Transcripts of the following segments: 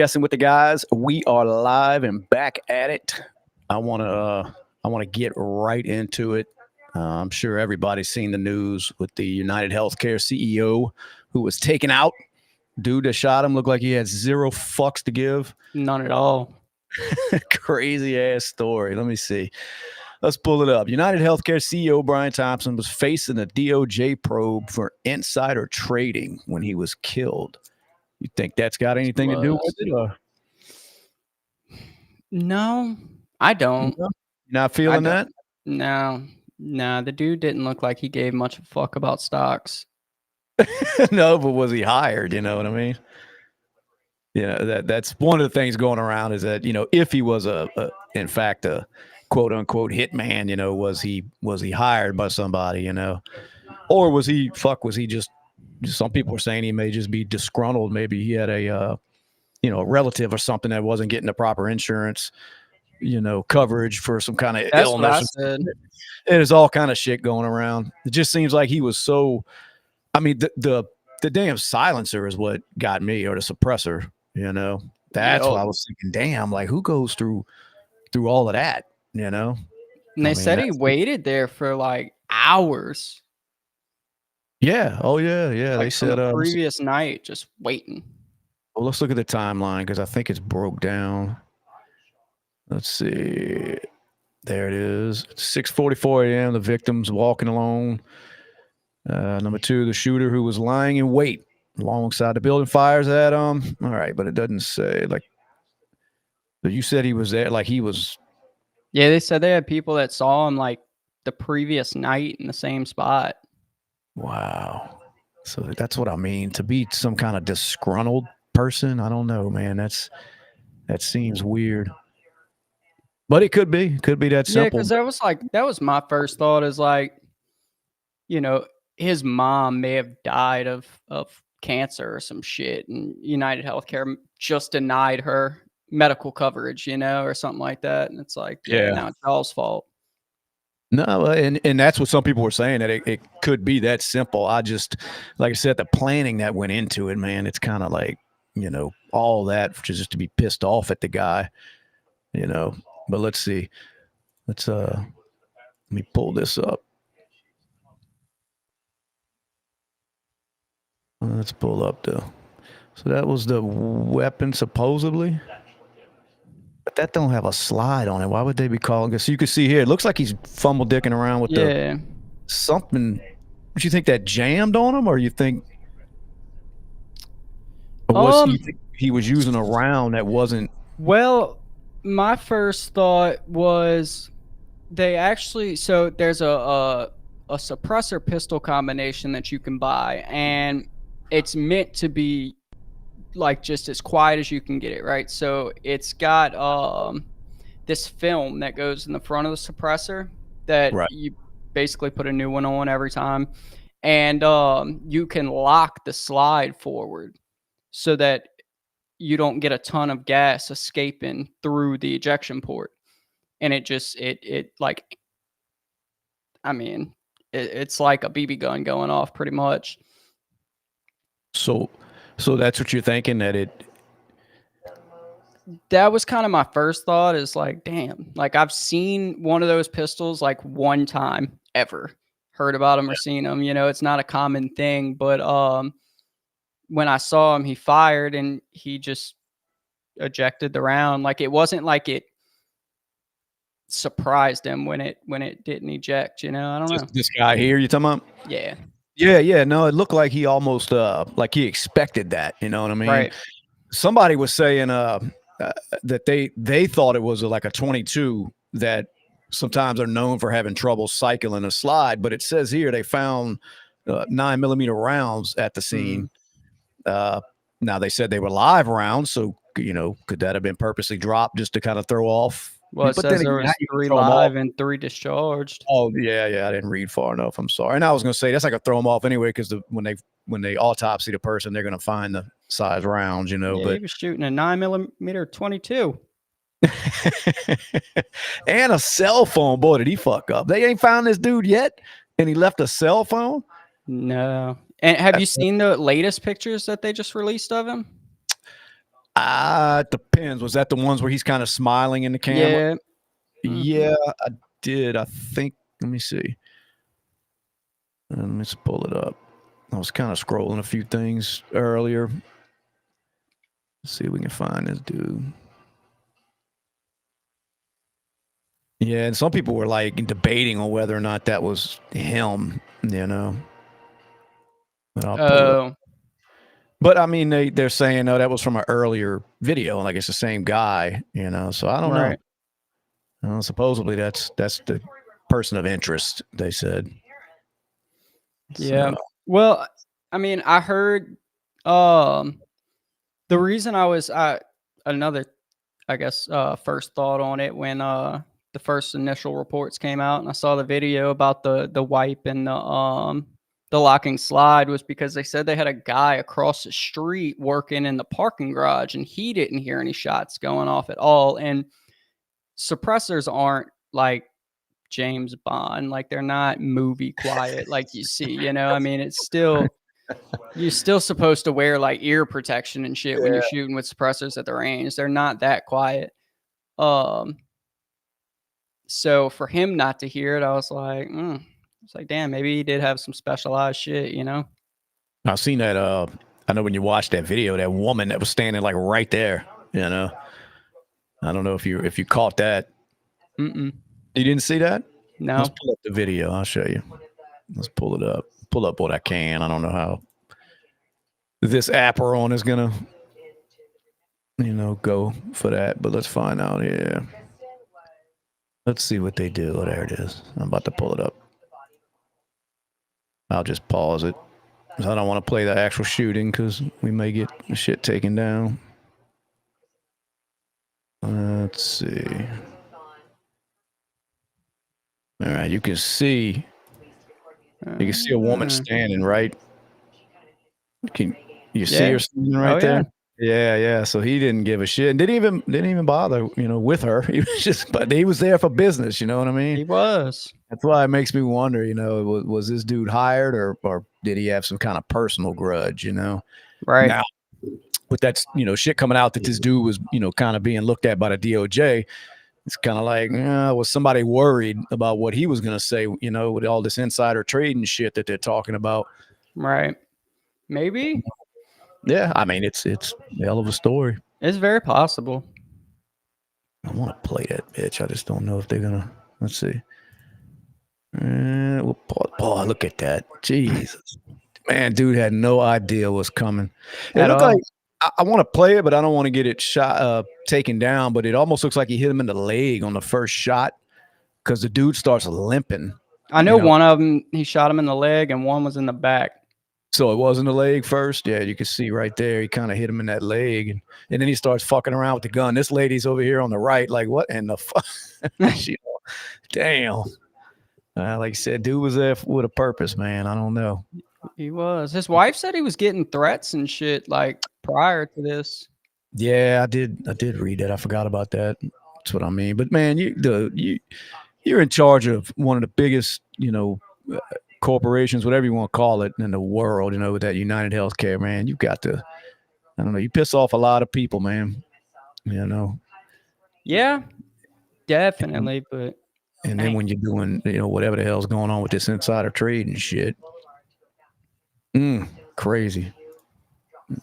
Guessing with the guys, we are live and back at it. I want to get right into it. I'm sure everybody's seen the news with the UnitedHealthcare CEO who was taken out. Dude that shot him looked like he had zero fucks to give. None at all. Crazy ass story. Let me see. Let's pull it up. UnitedHealthcare CEO Brian Thompson was facing a DOJ probe for insider trading when he was killed. You think that's got anything to do with it? Or? No, I don't. You're not feeling that? No. The dude didn't look like he gave much of a fuck about stocks. No, but was he hired? You know what I mean? That's one of the things going around is that, if he was in fact a quote unquote hitman, was he hired by somebody, or was he just some people are saying he may just be disgruntled. Maybe he had a relative or something that wasn't getting the proper insurance, coverage for some kind of illness. What I said. There's all kind of shit going around. It just seems like he was so. I mean, the damn silencer is what got me, or the suppressor. That's what I was thinking. Damn, like who goes through all of that? And they said he waited there for like hours. Yeah. Oh yeah. Like they said the previous night, just waiting. Well, let's look at the timeline because I think it's broke down. Let's see. There it is. It's 6:44 a.m. The victim's walking alone. Number 2, the shooter who was lying in wait alongside the building fires at him. All right, but it doesn't say but you said he was there, like he was. Yeah, they said they had people that saw him like the previous night in the same spot. Wow. So that's what I mean. To be some kind of disgruntled person, I don't know, man. That seems weird. But it could be that simple. Yeah, because that was my first thought is like, his mom may have died of cancer or some shit, and UnitedHealthcare just denied her medical coverage, or something like that. And it's like, now it's y'all's fault. No, and that's what some people were saying, that it could be that simple. I just, like I said, the planning that went into it, man, it's kind of like, all that just to be pissed off at the guy, But let's see. Let me pull this up. Let's pull up so that was the weapon supposedly. But that don't have a slide on it. Why would they be calling it? So you can see here, it looks like he's fumble dicking around with the something. Would you think that jammed on him, or you think, you think he was using a round that wasn't? Well, my first thought was so there's a suppressor pistol combination that you can buy, and it's meant to be like just as quiet as you can get it, right? So it's got this film that goes in the front of the suppressor that you basically put a new one on every time, and you can lock the slide forward so that you don't get a ton of gas escaping through the ejection port. And it's like a BB gun going off pretty much. So that's what you're thinking, that was kind of my first thought, is like, damn, like I've seen one of those pistols like one time ever, heard about them or seen them, it's not a common thing, but when I saw him, he fired and he just ejected the round. Like it wasn't like it surprised him when it didn't eject, I don't know. This guy here you talking about? Yeah. No, it looked like he almost like he expected that, you know what I mean? Right. Somebody was saying that they thought it was like a 22 that sometimes are known for having trouble cycling a slide, but it says here they found 9mm rounds at the scene. Now they said they were live rounds, so could that have been purposely dropped just to kind of throw off? Well, it says there was 3 live and 3 discharged. Oh yeah, I didn't read far enough. I'm sorry. And I was going to say that's like a throw them off anyway, because when they autopsy the person, they're going to find the size rounds, But he was shooting a 9mm 22. And a cell phone. Boy, did he fuck up? They ain't found this dude yet, and he left a cell phone. No. And have you seen the latest pictures that they just released of him? It depends. Was that the ones where he's kind of smiling in the camera? Yeah. Yeah, I did. I think. Let me see. Let me just pull it up. I was kind of scrolling a few things earlier. Let's see if we can find this dude. Yeah, and some people were like debating on whether or not that was him, you know. But I'll pull it up. Oh, But I mean, they're saying, no, that was from an earlier video, like it's the same guy, you know. So I don't know. right. Supposedly that's the person of interest, they said. Yeah. So, Well, I mean, I heard the reason another I guess first thought on it when the first initial reports came out and I saw the video about the wipe and the locking slide was because they said they had a guy across the street working in the parking garage and he didn't hear any shots going off at all. And suppressors aren't like James Bond, like they're not movie quiet like you see, you know. I mean, it's still you're still supposed to wear like ear protection and shit when you're shooting with suppressors at the range. They're not that quiet. Um, so for him not to hear it, I was like, it's like, damn, maybe he did have some specialized shit, you know? I've seen that. I know when you watch that video, that woman that was standing like right there, you know. I don't know if you caught that. Mm-mm. You didn't see that? No. Let's pull up the video. I'll show you. Let's pull it up. Pull up what I can. I don't know how this app we're on is gonna, go for that. But let's find out here. Let's see what they do. Oh, there it is. I'm about to pull it up. I'll just pause it. I don't want to play the actual shooting because we may get shit taken down. Let's see. All right, you can see a woman standing right. Can you see her standing right there? Yeah. So he didn't give a shit and didn't even bother, with her. He was but he was there for business. You know what I mean? He was. That's why it makes me wonder. Was this dude hired or did he have some kind of personal grudge? Right. Now, with that shit coming out that this dude was kind of being looked at by the DOJ. It's kind of like, was somebody worried about what he was going to say, with all this insider trading shit that they're talking about? Right. Maybe. Yeah, I mean, it's a hell of a story. It's very possible. I want to play that bitch. I just don't know if they're going to. Let's see. Paul, look at that. Jesus. Man, dude had no idea what's coming. It looked like I want to play it, but I don't want to get it taken down. But it almost looks like he hit him in the leg on the first shot because the dude starts limping. I know one of them, he shot him in the leg and one was in the back. So it was in the leg first? Yeah, you can see right there. He kind of hit him in that leg. And then he starts fucking around with the gun. This lady's over here on the right. Like, what in the fuck? Damn. Like I said, dude was there with a purpose, man. I don't know. He was. His wife said he was getting threats and shit like prior to this. Yeah, I did read that. I forgot about that. That's what I mean. But man, you're in charge of one of the biggest, corporations, whatever you want to call it, in the world. With that UnitedHealthcare, man, you've got to. I don't know. You piss off a lot of people, man. Yeah, definitely. But then when you're doing, whatever the hell's going on with this insider trade and shit. Crazy.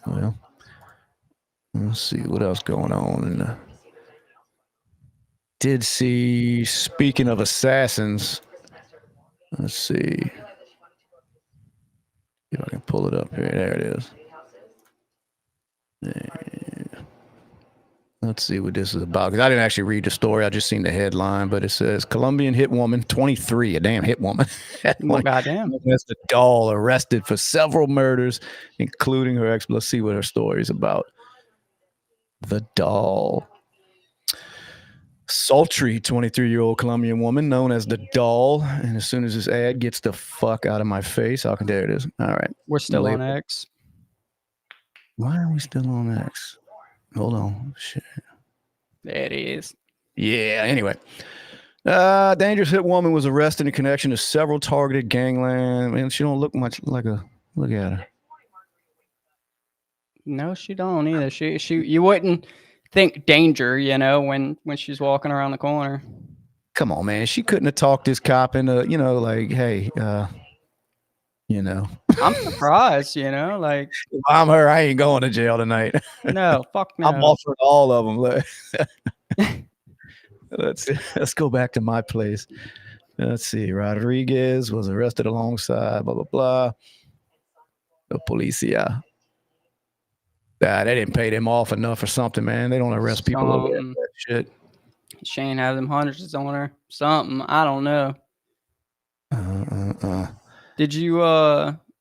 Well, let's see what else going on. Did see, speaking of assassins, let's see if I can pull it up here. There it is. Let's see what this is about, because I didn't actually read the story. I just seen the headline, but it says Colombian hit woman, 23, a damn hit woman. Goddamn. That's the doll, arrested for several murders, including her ex. Let's see what her story is about. The doll. Sultry 23-year-old Colombian woman known as the doll. And as soon as this ad gets the fuck out of my face, there it is. All right. We're still on X. Why are we still on X? Hold on. Shit. There it is. Yeah. Anyway. Dangerous hit woman was arrested in connection to several targeted gangland. Man, she don't look much like look at her. No, she don't either. She you wouldn't think danger, when she's walking around the corner. Come on, man. She couldn't have talked this cop into, like, hey, you know, I'm surprised, like if I'm her, I ain't going to jail tonight. no, fuck I'm no. offering all of them. Let's go back to my place. Let's see. Rodriguez was arrested alongside blah blah blah. The policia. They didn't pay them off enough or something, man. They don't arrest people over Something. that shit. Shane have them hundreds on her. Something. I don't know. Did you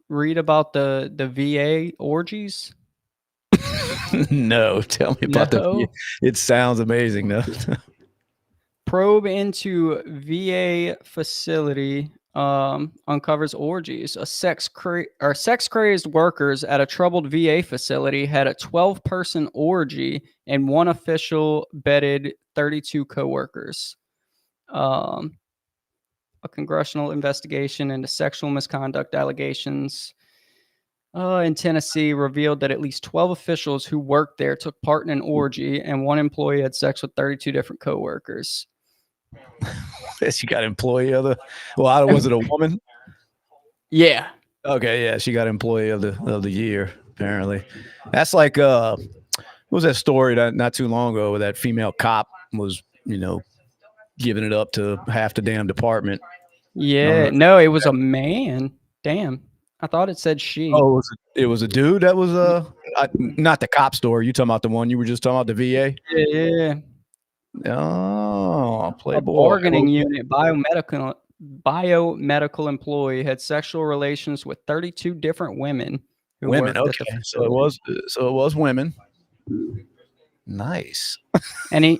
read about the VA orgies? No, tell me about No. It sounds amazing, though. Probe into VA facility uncovers orgies. Sex crazed workers at a troubled VA facility had a 12-person orgy, and one official bedded 32 coworkers. A congressional investigation into sexual misconduct allegations in Tennessee revealed that at least 12 officials who worked there took part in an orgy, and one employee had sex with 32 different coworkers. She got employee of the. Well, was it a woman? Yeah. Okay, yeah, she got employee of the year. Apparently, that's like what was that story that not too long ago where that female cop was giving it up to half the damn department. Yeah. No, it was a man. Damn. I thought it said she. Oh, it was a dude that was not the cop story. You talking about the one you were just talking about, the VA? Yeah. Oh, A Playboy. bargaining unit biomedical employee had sexual relations with 32 different women who Women, worked at the okay. facility. So it was women. Nice. And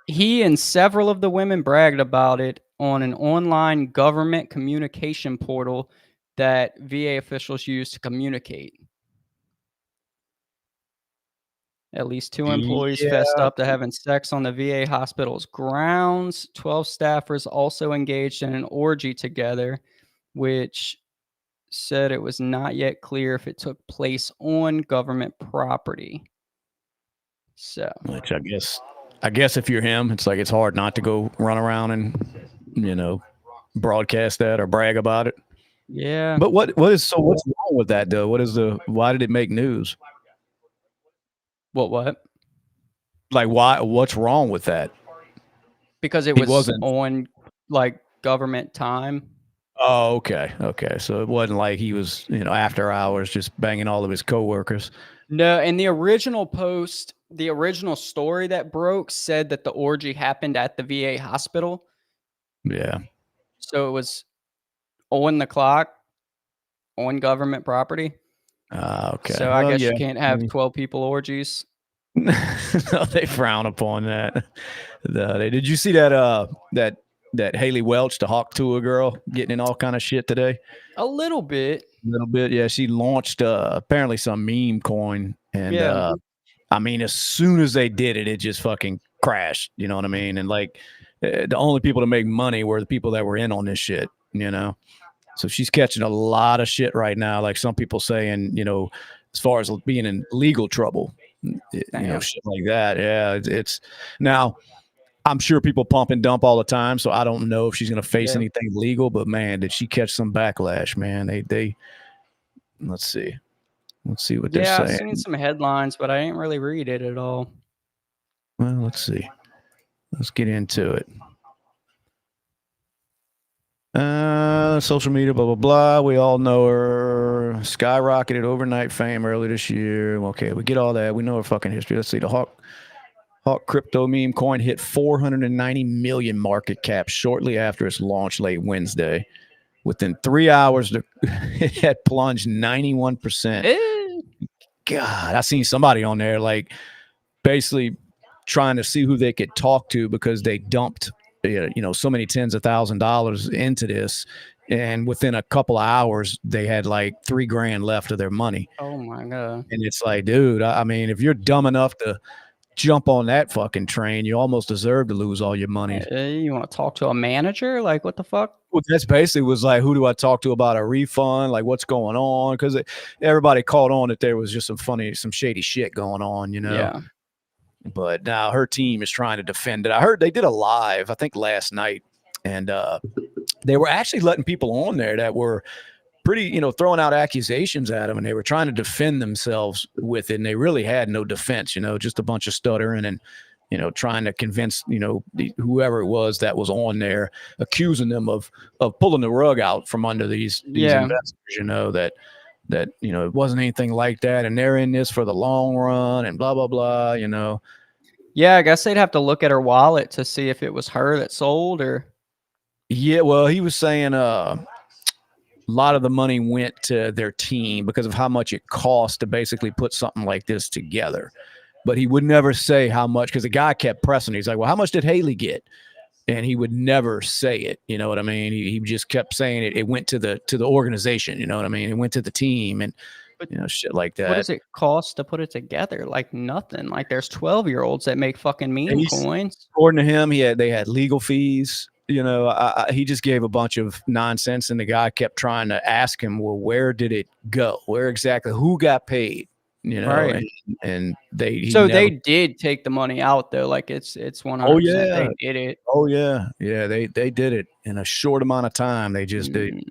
he and several of the women bragged about it on an online government communication portal that VA officials use to communicate. At least 2 employees fessed Yeah. up to having sex on the VA hospital's grounds. 12 staffers also engaged in an orgy together, which said it was not yet clear if it took place on government property. So, Which I guess if you're him, it's like it's hard not to go run around and broadcast that or brag about it. yeah. But what's wrong with that though? Why did it make news? What? Like what's wrong with that? Because it He was wasn't. on like government time. Oh, okay. Okay. So it wasn't like he was, after hours just banging all of his coworkers. No, and the original post, the original story that broke said that the orgy happened at the VA hospital. Yeah. So it was on the clock on government property. Okay. So I guess you can't have 12 people orgies. No, they frown upon that. Did you see that Haley Welch, the Hawk Tuah girl, getting in all kind of shit today? A little bit. A little bit, yeah. She launched apparently some meme coin, and Yeah. I mean, as soon as they did it, it just fucking crashed. You know what I mean? And like, the only people to make money were the people that were in on this shit. So she's catching a lot of shit right now. Like some people saying, as far as being in legal trouble, shit like that. Yeah, it's now. I'm sure people pump and dump all the time, so I don't know if she's going to face anything legal. But man, did she catch some backlash? Man, they let's see what they're saying. I've seen some headlines, but I didn't really read it at all. Well, let's see. Let's get into it. Social media, blah blah blah. We all know her skyrocketed overnight fame early this year. Okay, we get all that. We know her fucking history. Let's see. The Hawk crypto meme coin hit 490 million market cap shortly after its launch late Wednesday. Within 3 hours, it had plunged 91%. God, I seen somebody on there like basically trying to see who they could talk to because they dumped so many tens of $1,000s into this, and within a couple of hours they had like $3,000 left of their money. Oh my god! And it's like, dude, I mean, if you're dumb enough to jump on that fucking train, you almost deserve to lose all your money. You want to talk to a manager? Like, what the fuck? Well, that's basically was like, who do I talk to about a refund? Like, what's going on? Because everybody caught on that there was just some shady shit going on, Yeah. But now her team is trying to defend it. I heard they did a live, I think last night, and they were actually letting people on there that were pretty, throwing out accusations at them, and they were trying to defend themselves with it. And they really had no defense, just a bunch of stuttering and, trying to convince, whoever it was that was on there, accusing them of pulling the rug out from under these Yeah. investors, that it wasn't anything like that, and they're in this for the long run, and blah blah blah. Yeah, I guess they'd have to look at her wallet to see if it was her that sold or. Yeah, well, he was saying a lot of the money went to their team because of how much it cost to basically put something like this together. But he would never say how much, because the guy kept pressing. He's like, well, how much did Haley get? And he would never say it. You know what I mean? He just kept saying it. It went to the organization. You know what I mean? It went to the team, and But shit like that. what does it cost to put it together? Like nothing. Like there's 12-year-olds that make fucking meme coins. According to him, they had legal fees. He just gave a bunch of nonsense, and the guy kept trying to ask him, well, where did it go? Where exactly? Who got paid? Right. And they did take the money out though. Like it's 100%. Oh yeah, they did it. Oh yeah, yeah. They did it in a short amount of time. They just did.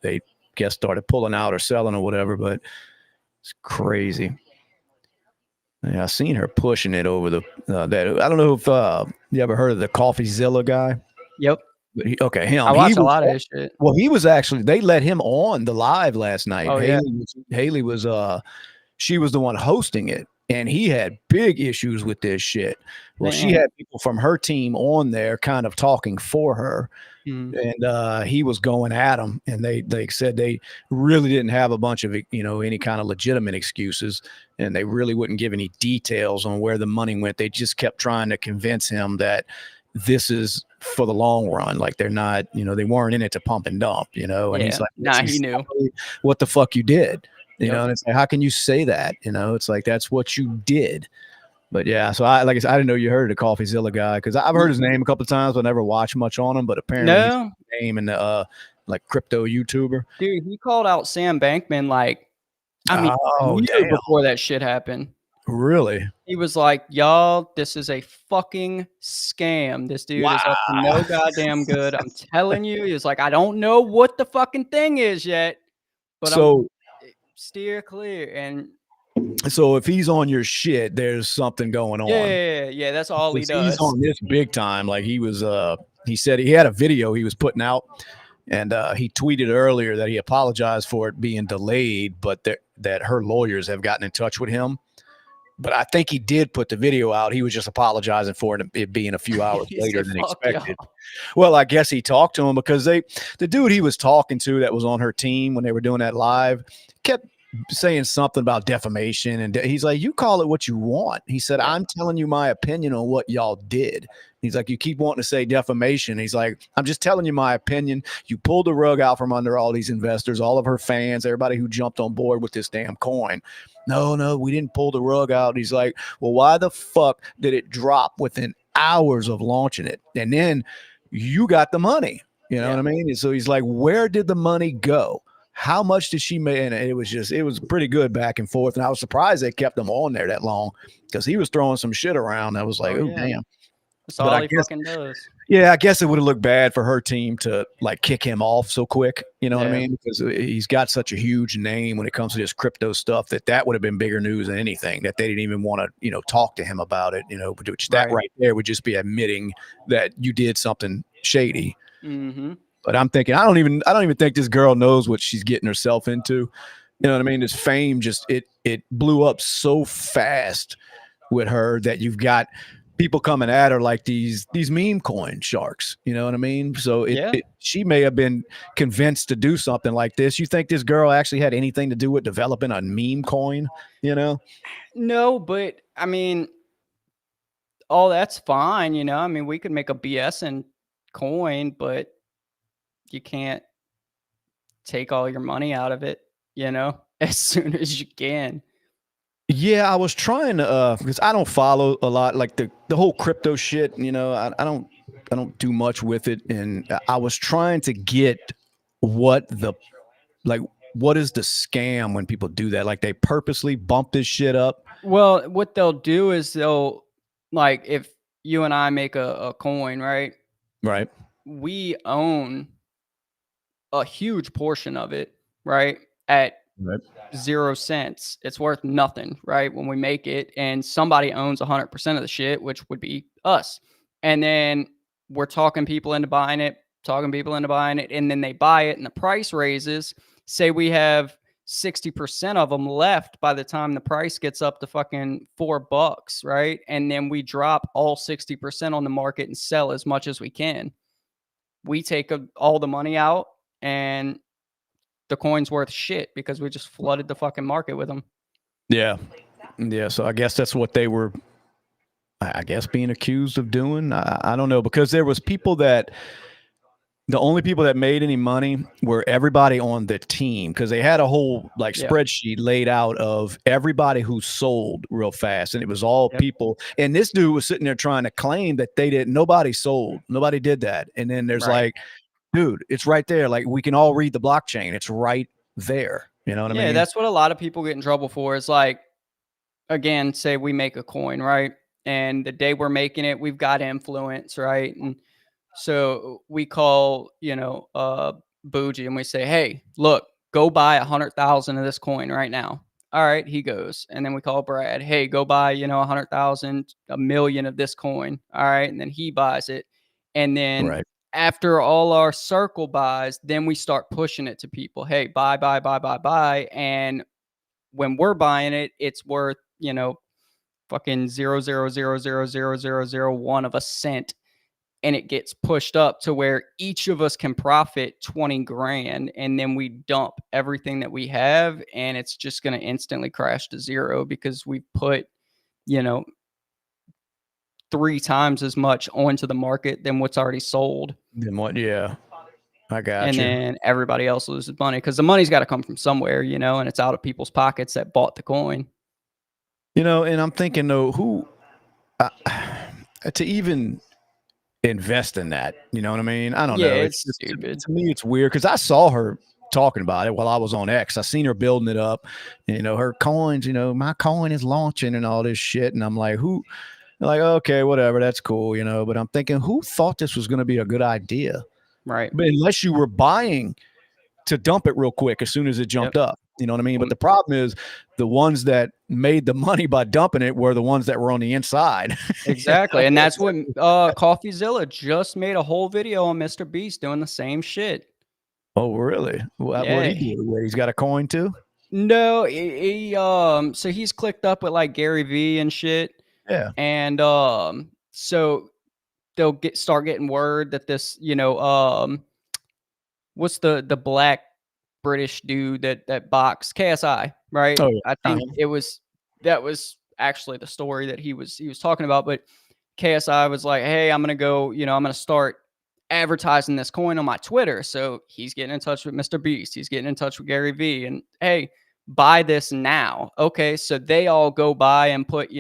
They guess started pulling out or selling or whatever. But it's crazy. Yeah, I seen her pushing it over the that. I don't know if you ever heard of the CoffeeZilla guy. Yep. But him. I watch a lot of his shit. Well, he was actually. They let him on the live last night. Oh yeah. Haley was she was the one hosting it, and he had big issues with this shit. Well, she had people from her team on there kind of talking for her. And he was going at them, and they said they really didn't have a bunch of any kind of legitimate excuses, and they really wouldn't give any details on where the money went. They just kept trying to convince him that this is for the long run. Like they're not, they weren't in it to pump and dump, and he's like, nah, he knew what the fuck you did, and it's like, how can you say that? It's like, that's what you did. But yeah, so I didn't know you heard of the CoffeeZilla guy, because I've heard his name a couple of times, but never watched much on him. But apparently, he's the name in the like crypto YouTuber. Dude, he called out Sam Bankman years before that shit happened. Really? He was like, y'all, this is a fucking scam. This dude is up to no goddamn good. I'm telling you. He was like, I don't know what the fucking thing is yet, but I'm steer clear. And so if he's on your shit, there's something going on. Yeah. That's all he does. He's on this big time. Like he was, he said he had a video he was putting out, and he tweeted earlier that he apologized for it being delayed, but that her lawyers have gotten in touch with him. But I think he did put the video out. He was just apologizing for it being a few hours later than expected. Well, I guess he talked to him, because the dude he was talking to that was on her team when they were doing that live kept saying something about defamation, and he's like, you call it what you want. He said, I'm telling you my opinion on what y'all did. He's like, you keep wanting to say defamation. He's like, I'm just telling you my opinion. You pulled the rug out from under all these investors, all of her fans, everybody who jumped on board with this damn coin. No, we didn't pull the rug out. He's like, well, why the fuck did it drop within hours of launching it? And then you got the money. You know what I mean? And so he's like, where did the money go? How much did she make? And it was pretty good back and forth. And I was surprised they kept him on there that long, because he was throwing some shit around. I was like, oh damn. That's all he fucking does. Yeah, I guess it would have looked bad for her team to like kick him off so quick. You know what I mean? Because he's got such a huge name when it comes to this crypto stuff, that would have been bigger news than anything, that they didn't even want to, talk to him about it, which that right there would just be admitting that you did something shady. Mm-hmm. But I'm thinking, I don't even think this girl knows what she's getting herself into. You know what I mean? This fame just, it blew up so fast with her that you've got people coming at her like these meme coin sharks. You know what I mean? So she may have been convinced to do something like this. You think this girl actually had anything to do with developing a meme coin? No, but I mean, oh, that's fine. I mean, we could make a B.S.ing coin, but you can't take all your money out of it, as soon as you can. Yeah, I was trying to because I don't follow a lot like the whole crypto shit. I don't do much with it, and I was trying to get what the like what is the scam when people do that? Like they purposely bump this shit up, Well, what they'll do is they'll like if you and I make a coin, right? right? We own a huge portion of it, right? At Right. 0 cents. It's worth nothing, right? When we make it, and somebody owns 100% of the shit, which would be us. And then we're talking people into buying it, and then they buy it, and the price raises. Say we have 60% of them left by the time the price gets up to fucking $4, right? And then we drop all 60% on the market and sell as much as we can. We take all the money out, and the coin's worth shit because we just flooded the fucking market with them. Yeah, yeah. So I guess that's what they were. I guess being accused of doing. I don't know because there was people that the only people that made any money were everybody on the team because they had a whole like Yeah. spreadsheet laid out of everybody who sold real fast, and it was all Yep. people. And this dude was sitting there trying to claim that they didn't. Nobody sold. Nobody did that. And then there's Right. like, dude, it's right there. Like we can all read the blockchain. It's right there. You know what I Yeah, mean? that's what a lot of people get in trouble for is like, again, say we make a coin, right? And the day we're making it, we've got influence, right? And so we call, Bougie and we say, hey, look, go buy 100,000 of this coin right now. All right, he goes. And then we call Brad, hey, go buy, 100,000, a million of this coin. All right. And then he buys it. And then Right. after all our circle buys, then we start pushing it to people. Hey, buy, buy, buy, buy, buy. And when we're buying it, it's worth, fucking 0.00000001 of a cent, and it gets pushed up to where each of us can profit 20 grand, and then we dump everything that we have, and it's just going to instantly crash to zero because we put, you know 3 times as much onto the market than what's already sold, Then what? Yeah, I got and you. then everybody else loses money because the money's got to come from somewhere, and it's out of people's pockets that bought the coin. And I'm thinking though, who uh, to even invest in that. You know what I mean? I don't Yeah, know. It's it's just stupid. to me, it's weird because I saw her talking about it while I was on X. I seen her building it up. Her coins. My coin is launching and all this shit. And I'm like, who? Like, okay, whatever, that's cool. But I'm thinking, who thought this was going to be a good idea? Right. But unless you were buying to dump it real quick as soon as it Yep. jumped up. You know what I mean? But Um, the problem is the ones that made the money by dumping it were the ones that were on the inside. Exactly, and that's what, CoffeeZilla just made a whole video on Mr. Beast doing the same shit. Oh, really? What he Yeah. do? What, he's got a coin too? No, so he's clicked up with, like, Gary Vee and shit, Yeah. and, so they'll start getting word that this, what's the black British dude that boxed? KSI, right? Oh, yeah. I think that was actually the story that he was talking about, but KSI was like, "Hey, I'm gonna go, I'm gonna start advertising this coin on my Twitter." So he's getting in touch with Mr. Beast. He's getting in touch with Gary Vee, and hey, buy this now. Okay, so they all go buy and put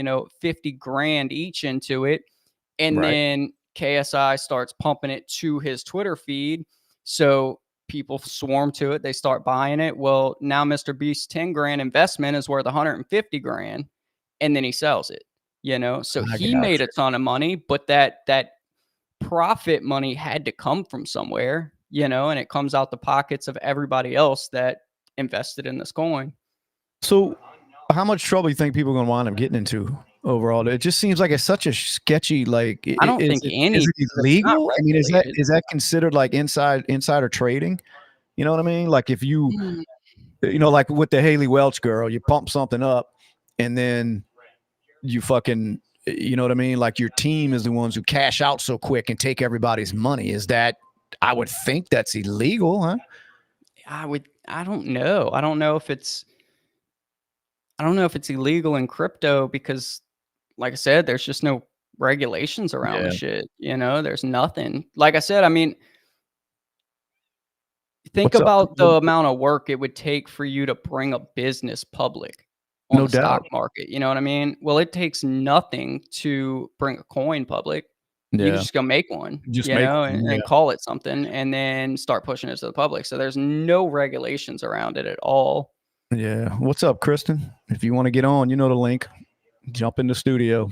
50 grand each into it, and Right. then KSI starts pumping it to his Twitter feed. So people swarm to it. They start buying it. Well, now Mr. Beast's 10 grand investment is worth 150 grand, and then he sells it. So I he got made a you. ton of money, but that profit money had to come from somewhere, and it comes out the pockets of everybody else that invested in this coin. So, how much trouble you think people are going to wind up getting into overall? It just seems like it's such a sketchy. Like, I don't think is any, it because it's not illegal? I mean, regulated. is that considered like insider trading? You know what I mean? Like if Mm, like with the Haley Welch girl, you pump something up, and then you fucking, you know what I mean? Like your team is the ones who cash out so quick and take everybody's money. Is that? I would think that's illegal, huh? I don't know. I don't know if it's illegal in crypto because, like I said, there's just no regulations around the Yeah. shit. There's nothing. Like I said, I mean, think What's up? about the amount of work it would take for you to bring a business public. on No the stock doubt. market. You know what I mean? Well, it takes nothing to bring a coin public. You can Yeah. just go make one, Just you make know, one, yeah. and call it something, and then start pushing it to the public. So there's no regulations around it at all. Yeah. What's up, Kristen? If you want to get on, you know the link. Jump in the studio.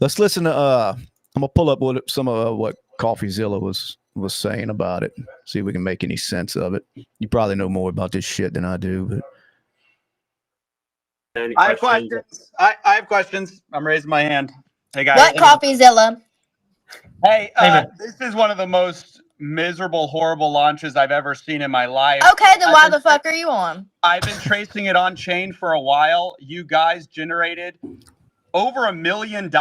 Let's listen to I'm gonna pull up some of what CoffeeZilla was saying about it. See if we can make any sense of it. You probably know more about this shit than I do, but I have questions. I have questions. I'm raising my hand. Hey guys. What CoffeeZilla? Hey, this is one of the most miserable, horrible launches I've ever seen in my life. Okay, then why the fuck are you on? I've been tracing it on chain for a while. You guys generated over $1 million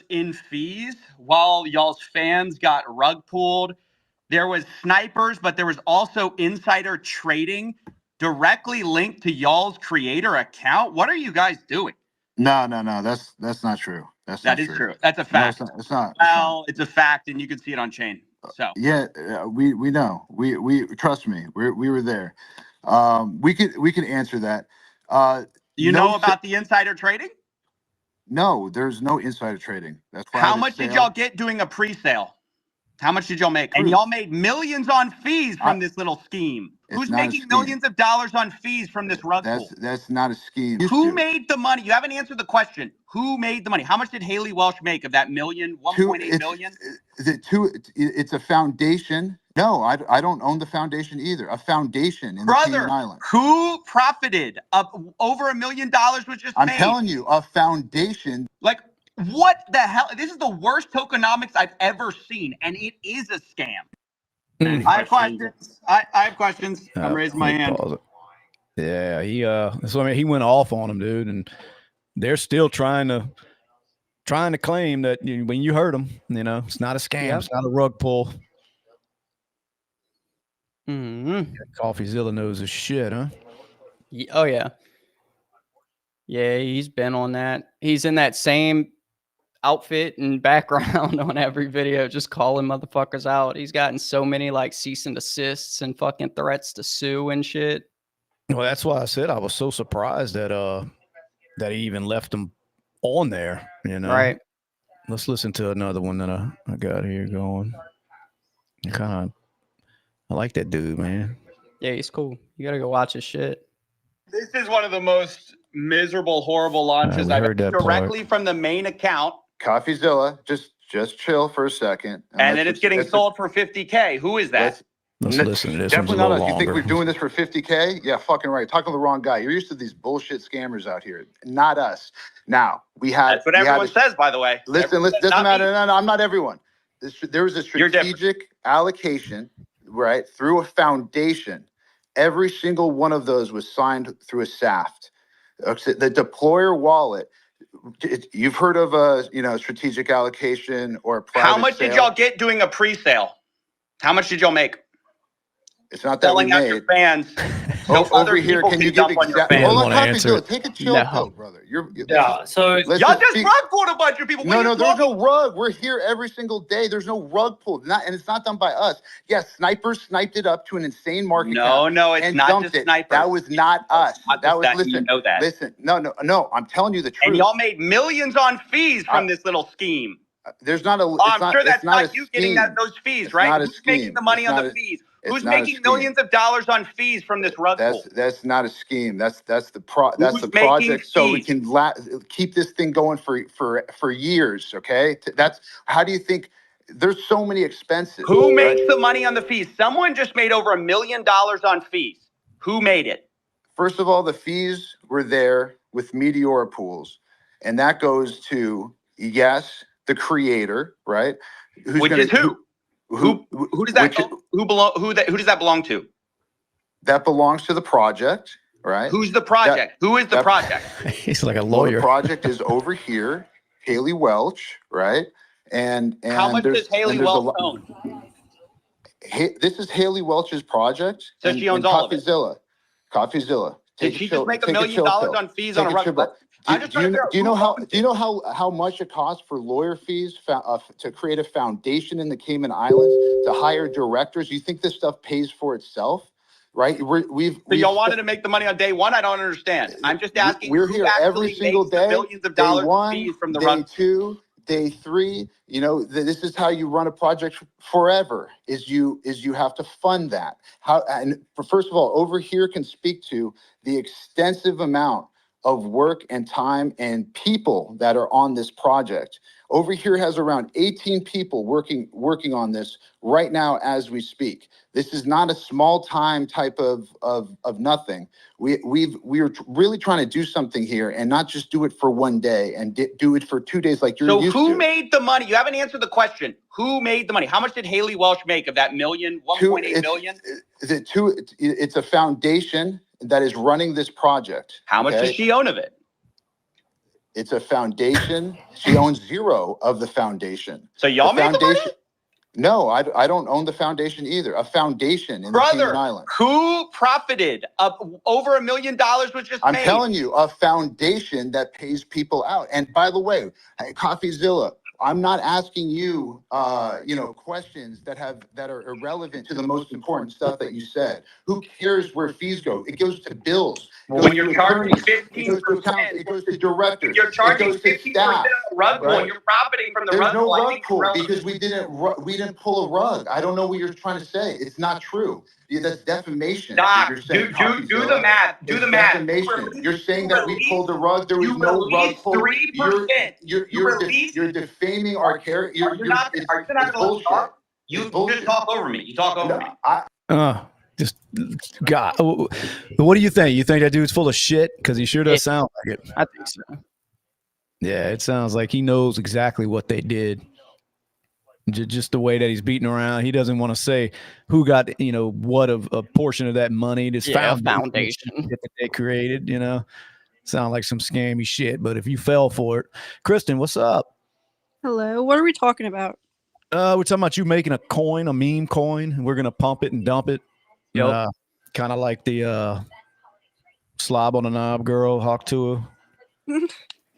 in fees while y'all's fans got rug pulled. There was snipers, but there was also insider trading directly linked to y'all's creator account. What are you guys doing? No. That's not true. That is true. That's a fact. No, it's not. Well, it's a fact, and you can see it on chain. So yeah, we know. We trust me. We were there. We could answer that. you know about the insider trading? No, there's no insider trading. That's why. How much did y'all get doing a pre-sale? How much did y'all make? And y'all made millions on fees from this little scheme. Who's making millions of dollars on fees from this rug pull? That's not a scheme. Who made the money? You haven't answered the question. Who made the money? How much did Haley Welch make of that 1.8 million? It's a foundation. No, I don't own the foundation either. A foundation in the Cayman Islands. Who profited? Over $1 million was just made. I'm telling you, a foundation. Like, what the hell? This is the worst tokenomics I've ever seen, and it is a scam. I have questions. I have questions. I'm raising my hand. Yeah, so I mean, he went off on him, dude, and they're still trying to claim that when you heard them, it's not a scam, It's not a rug pull. CoffeeZilla knows his shit, huh? Oh yeah, yeah. He's been on that. He's in that same outfit and background on every video, just calling motherfuckers out. He's gotten so many like cease and desists and fucking threats to sue and shit. Well, that's why I said I was so surprised that he even left him on there. Right. Let's listen to another one that I got here going. I like that dude, man. Yeah, he's cool. You gotta go watch his shit. This is one of the most miserable, horrible launches I've heard directly from the main account. CoffeeZilla, just chill for a second. And then it's getting sold for $50K. Who is that? Let's listen to this. Definitely not us. You think we're doing this for $50K? Yeah, fucking right. Talking to the wrong guy. You're used to these bullshit scammers out here. Not us. Now, that's what everyone says, by the way. Listen, doesn't matter. No, I'm not everyone. There was a strategic allocation, right, through a foundation. Every single one of those was signed through a SAFT. The deployer wallet. You've heard of a strategic allocation or a private How much sale. did y'all get doing a pre-sale? How much did y'all make? It's not that selling we out made. Your fans. So over here, can you give exactly? Hold on, CoffeeZilla, take a chill pill, brother. So y'all just rug pulled a bunch of people. No, there's no rug. We're here every single day. There's no rug pulled, and it's not done by us. Yes, snipers sniped it up to an insane market. No, it's not just snipers. That was not us. That was listen. You know that. Listen, no. I'm telling you the truth. And y'all made millions on fees from this little scheme. There's not a. I'm sure that's not you getting those fees, right? Who's making the money on the fees? Who's making millions of dollars on fees from this rug pull? That's not a scheme. That's the project. So we can keep this thing going for years. Okay. That's how do you think? There's so many expenses. Who makes the money on the fees? Someone just made over $1 million on fees. Who made it? First of all, the fees were there with Meteora pools, and that goes to the creator, right? Which is who? Who does that who does that belong to? That belongs to the project, right? Who's the project? Who is the project? He's like a lawyer. Well, the project is over here, Haley Welch, right? And how much does Haley Welch own? This is Haley Welch's project. So she owns all of it. CoffeeZilla. Did she just make $1 million on fees on a rug pull? Do you know how much it costs for lawyer fees to create a foundation in the Cayman Islands, to hire directors? You think this stuff pays for itself? right? So y'all wanted to make the money on day one? I don't understand. I'm just asking. We're here every single day. Millions of Day dollars one, fees from the day rug. two, day three. You know, this is how you run a project forever. Is you have to fund that. First of all, over here can speak to the extensive amount of work and time and people that are on this project. Over here has around 18 people working on this right now as we speak. This is not a small time type of nothing. We're really trying to do something here and not just do it for one day and do it for 2 days like you're used to. So who made the money? You haven't answered the question. Who made the money? How much did Haley Welsh make of that 1.8 million? It's a foundation that is running this project. How much does she own of it? It's a foundation. She owns zero of the foundation. So y'all made the money? No, I don't own the foundation either. A foundation in the Cayman Islands. Who profited? Over $1 million was just made. I'm telling you, a foundation that pays people out. And by the way, CoffeeZilla, I'm not asking you, questions that are irrelevant to the most important stuff that you said. Who cares where fees go? It goes to bills. When you're charging 15%, it goes to directors. You're charging 50% of the rug pool. Right? You're profiting from the There's rug pool. There's no rug pool because we didn't pull a rug. I don't know what you're trying to say. It's not true. That's defamation. Doc, do the math. Do the math. Defamation. You're saying that we pulled the rug. There was no rug pull. 3%. You're defaming our character. You're not going to bullshit. talk? You just talk over me. You talk over me. Just God. What do you think? You think that dude's full of shit? Because he sure does sound like it. I think so. Yeah, it sounds like he knows exactly what they did. Just the way that he's beating around. He doesn't want to say who got, what of a portion of that money. This foundation that they created, Sound like some scammy shit. But if you fell for it. Kristen, what's up? Hello. What are we talking about? We're talking about you making a coin, a meme coin. And we're going to pump it and dump it. Yep. Kind of like the slob on the knob girl, Hawk Tuah.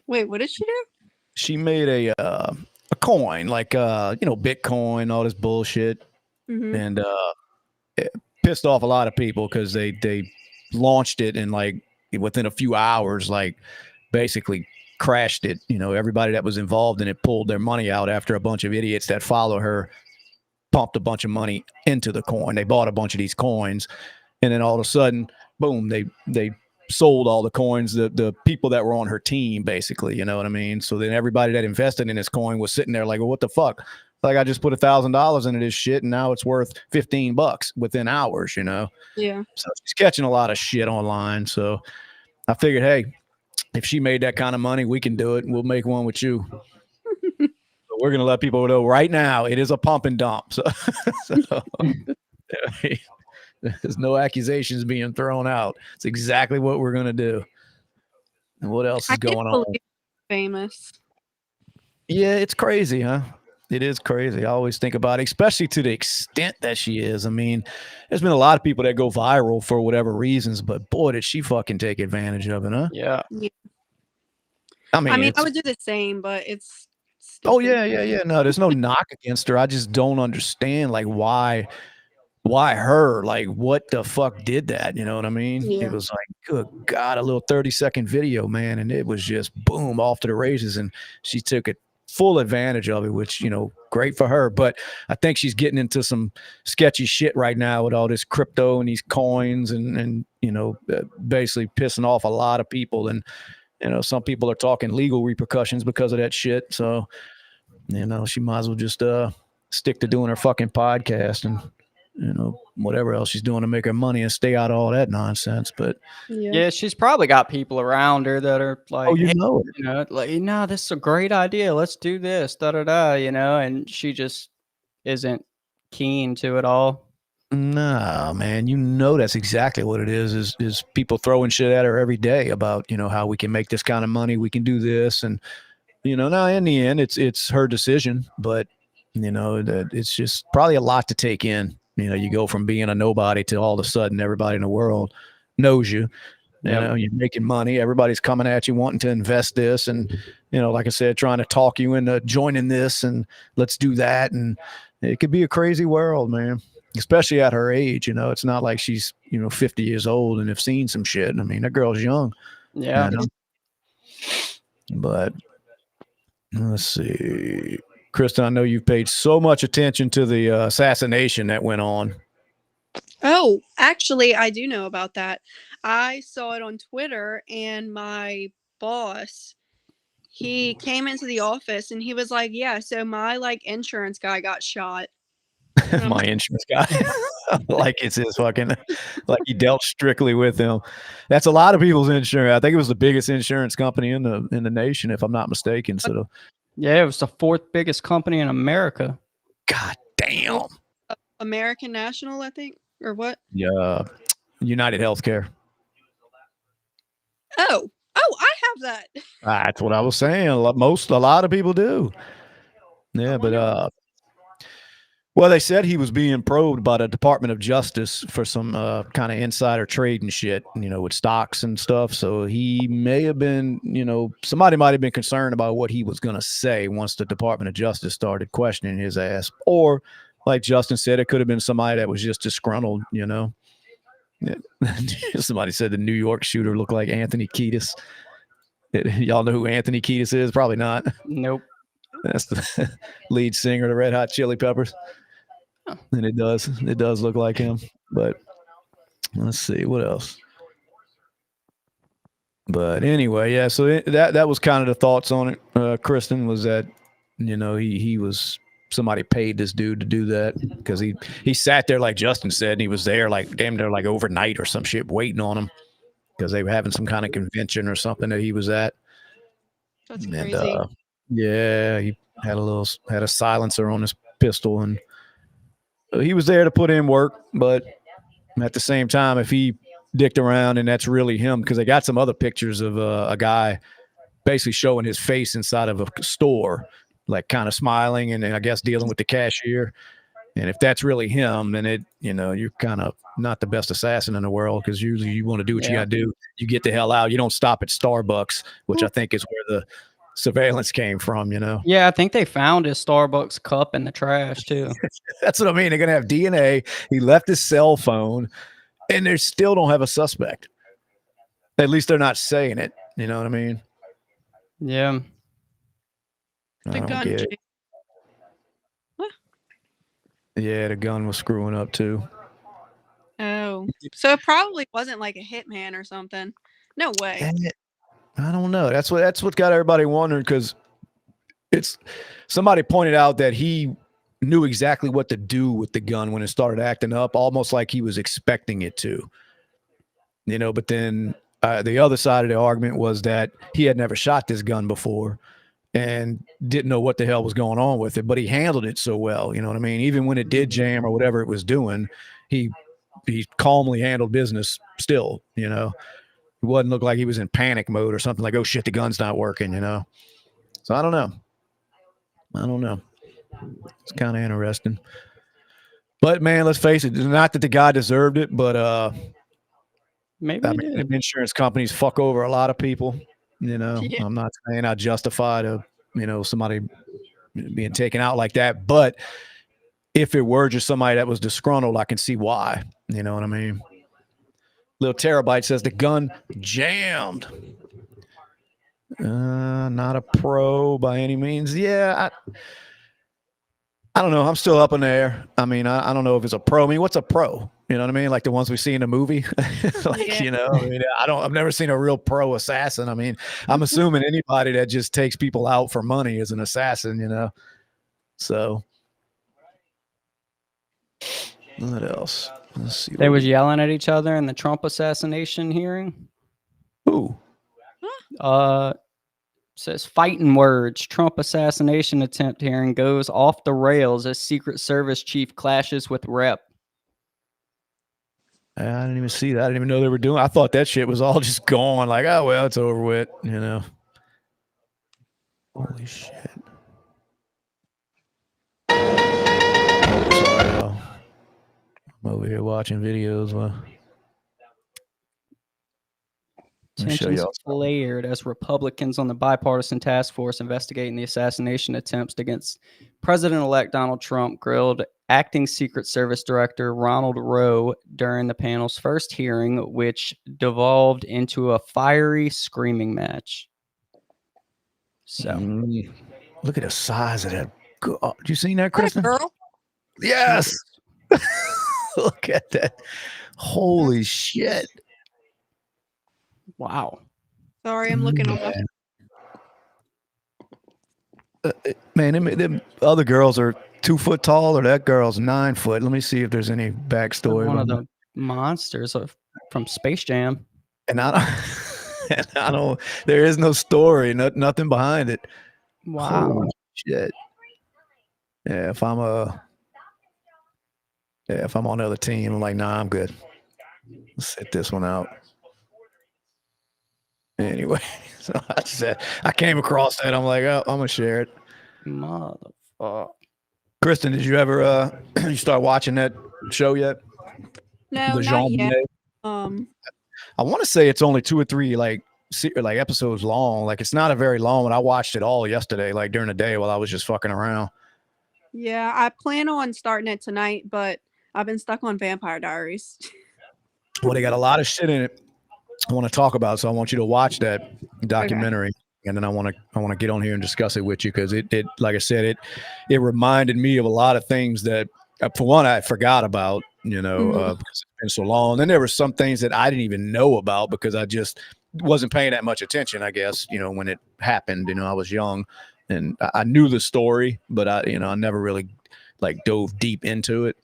Wait, what did she do? She made a coin, like Bitcoin, all this bullshit, and it pissed off a lot of people because they launched it and like within a few hours, like basically crashed it. Everybody that was involved in it pulled their money out after a bunch of idiots that follow her pumped a bunch of money into the coin. They bought a bunch of these coins, and then all of a sudden, boom, they sold all the coins. The people that were on her team, basically, you know what I mean? So then everybody that invested in this coin was sitting there like, well, what the fuck? Like, I just put $1,000 into this shit, and now it's worth $15 within hours, Yeah. So she's catching a lot of shit online. So I figured, hey, if she made that kind of money, we can do it. We'll make one with you. We're going to let people know right now it is a pump and dump. So there's no accusations being thrown out. It's exactly what we're going to do. And what else is going on? Famous. Yeah, it's crazy, huh? It is crazy. I always think about it, especially to the extent that she is. I mean, there's been a lot of people that go viral for whatever reasons, but boy, did she fucking take advantage of it, huh? Yeah. I mean, I would do the same, but it's stupid. Oh yeah. No, there's no knock against her. I just don't understand like why her? Like, what the fuck did that? You know what I mean? Yeah. It was like, good God, a little 30-second video, man, and it was just boom off to the races, and she took it full advantage of it, which great for her. But I think she's getting into some sketchy shit right now with all this crypto and these coins, and basically pissing off a lot of people. And some people are talking legal repercussions because of that shit. So, she might as well just stick to doing her fucking podcast and, whatever else she's doing to make her money and stay out of all that nonsense. But yeah, she's probably got people around her that are like, this is a great idea. Let's do this, and she just isn't keen to it all. No, man, that's exactly what it is people throwing shit at her every day about, how we can make this kind of money. We can do this. And, now in the end, it's her decision, but, it's just probably a lot to take in. You go from being a nobody to all of a sudden everybody in the world knows you. You're making money. Everybody's coming at you wanting to invest this. And, like I said, trying to talk you into joining this and let's do that. And it could be a crazy world, man. especially at her age. It's not like she's 50 years old and have seen some shit. I mean, that girl's young. Yeah. But let's see, Kristen, I know you've paid so much attention to the assassination that went on. Oh, actually, I do know about that. I saw it on Twitter, and my boss, he came into the office and he was like, "Yeah, so my insurance guy got shot." My insurance guy, like it's his fucking, like he dealt strictly with him. That's a lot of people's insurance. I think it was the biggest insurance company in the nation, if I'm not mistaken. So, yeah, it was the 4th biggest company in America. God damn. American National, I think, or what? Yeah, UnitedHealthcare. Oh, I have that. That's what I was saying. A lot of people do. Yeah, but well, they said he was being probed by the Department of Justice for some kind of insider trade and shit, with stocks and stuff. So he may have been, somebody might have been concerned about what he was going to say once the Department of Justice started questioning his ass. Or, like Justin said, it could have been somebody that was just disgruntled, Yeah. Somebody said the New York shooter looked like Anthony Kiedis. Y'all know who Anthony Kiedis is? Probably not. Nope. That's the lead singer of the Red Hot Chili Peppers. And it does look like him. But let's see what else. But anyway, yeah. So that was kind of the thoughts on it. Kristen, was that he was, somebody paid this dude to do that because he sat there, like Justin said, and he was there like damn near like overnight or some shit waiting on him because they were having some kind of convention or something that he was at. That's crazy. Yeah, he had a silencer on his pistol, and he was there to put in work. But at the same time, if he dicked around and that's really him, because they got some other pictures of a guy basically showing his face inside of a store, like kind of smiling and I guess dealing with the cashier. And if that's really him, then you're kind of not the best assassin in the world, because usually you want to do what you got to do. You get the hell out. You don't stop at Starbucks, which I think is where the surveillance came from, Yeah, I think they found his Starbucks cup in the trash too. That's what I mean. They're going to have DNA. He left his cell phone, and they still don't have a suspect. At least they're not saying it. You know what I mean? Yeah. The gun. What? Yeah, the gun was screwing up too. Oh, so it probably wasn't like a hitman or something. No way. I don't know. That's what got everybody wondering, because somebody pointed out that he knew exactly what to do with the gun when it started acting up, almost like he was expecting it to. But then the other side of the argument was that he had never shot this gun before and didn't know what the hell was going on with it, but he handled it so well. You know what I mean? Even when it did jam or whatever it was doing, he calmly handled business still, It wouldn't look like he was in panic mode or something like, oh shit, the gun's not working, So I don't know. It's kind of interesting. But man, let's face it, not that the guy deserved it, but maybe insurance companies fuck over a lot of people. Yeah. I'm not saying I justify somebody being taken out like that, but if it were just somebody that was disgruntled, I can see why. You know what I mean? Little Terabyte says the gun jammed. Not a pro by any means. Yeah, I don't know. I'm still up in the air. I mean, I don't know if it's a pro. I mean, what's a pro? You know what I mean? Like the ones we see in a movie. I've never seen a real pro assassin. I mean, I'm assuming anybody that just takes people out for money is an assassin, So what else? Let's see. They was yelling at each other in the Trump assassination hearing. Ooh. Says fighting words. Trump assassination attempt hearing goes off the rails as Secret Service chief clashes with rep. I didn't even see that. I didn't even know they were doing. I thought that shit was all just gone. Like, oh well, it's over with. Holy shit. Sorry, I'm over here watching videos. Tensions flared as Republicans on the bipartisan task force investigating the assassination attempts against President-elect Donald Trump grilled acting Secret Service Director Ronald Rowe during the panel's first hearing, which devolved into a fiery screaming match. So, look at the size of that. You seen that, That Kristen? girl. Yes. Look at that. Holy shit. wow. Sorry, I'm looking on my. Man, them other girls are 2 foot tall, or that girl's 9 foot. Let me see if there's any backstory. One of the monsters from Space Jam. And I don't. There is no story, nothing behind it. Wow. Holy shit. Yeah, if I'm on the other team, I'm like, nah, I'm good. Let's sit this one out. Anyway, so I came across that. I'm like, oh, I'm gonna share it. Motherfucker. Kristen, did you ever you start watching that show yet? No, The not Jean yet. Bonnet? I want to say it's only 2 or 3 like episodes long. Like it's not a very long one. I watched it all yesterday, like during the day while I was just fucking around. Yeah, I plan on starting it tonight, but I've been stuck on Vampire Diaries. Well, they got a lot of shit in it I want to talk about, so I want you to watch that documentary, and then I want to get on here and discuss it with you because it like I said, it reminded me of a lot of things that for one I forgot about, because it's been so long. Then there were some things that I didn't even know about because I just wasn't paying that much attention, I guess, when it happened. I was young and I knew the story, but I never really like dove deep into it.